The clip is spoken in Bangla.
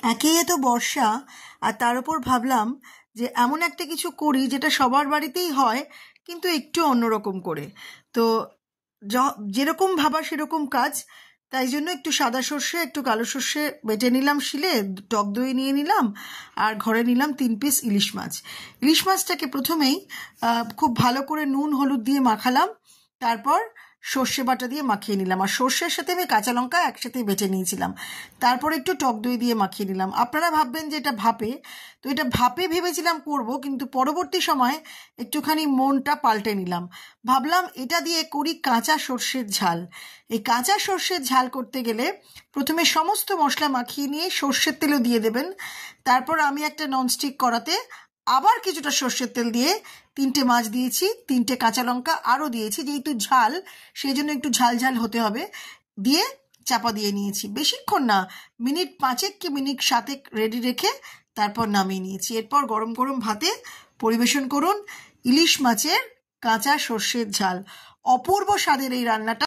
একেই তো বর্ষা, আর তার উপর ভাবলাম যে এমন একটা কিছু করি যেটা সবার বাড়িতেই হয়, কিন্তু একটু অন্যরকম করে। তো যেরকম ভাবা সেরকম কাজ। তাই জন্য একটু সাদা সর্ষে একটু কালো সর্ষে বেটে নিলাম শিলে, টক দই নিয়ে নিলাম, আর ঘরে নিলাম 3 পিস ইলিশ মাছ। ইলিশ মাছটাকে প্রথমেই খুব ভালো করে নুন হলুদ দিয়ে মাখালাম, তারপর সর্ষে বাটা দিয়ে মাখিয়ে নিলাম, আর সর্ষের সাথে আমি কাঁচা লঙ্কা একসাথে বেটে নিয়েছিলাম। তারপর একটু টক দই দিয়ে মাখিয়ে নিলাম। আপনারা ভাববেন যে এটা ভাপে, তো এটা ভাপে ভেবেছিলাম করব, কিন্তু পরবর্তী সময় একটুখানি মনটা পাল্টে নিলাম। ভাবলাম এটা দিয়ে করি কাঁচা সর্ষের ঝাল। এই কাঁচা সর্ষের ঝাল করতে গেলে প্রথমে সমস্ত মশলা মাখিয়ে নিয়ে সর্ষের তেলও দিয়ে দেবেন। তারপর আমি একটা ননস্টিক কড়াতে আবার কিছুটা সর্ষের তেল দিয়ে 3টে মাছ দিয়েছি, 3টে কাঁচা লঙ্কা আরও দিয়েছি, যেহেতু ঝাল সেই জন্য একটু ঝাল ঝাল হতে হবে, দিয়ে চাপা দিয়ে নিয়েছি। বেশিক্ষণ না, মিনিট 5 কি মিনিট 7 রেডি রেখে তারপর নামিয়ে নিয়েছি। এরপর গরম গরম ভাতে পরিবেশন করুন ইলিশ মাছের কাঁচা সর্ষের ঝাল। অপূর্ব স্বাদের এই রান্নাটা।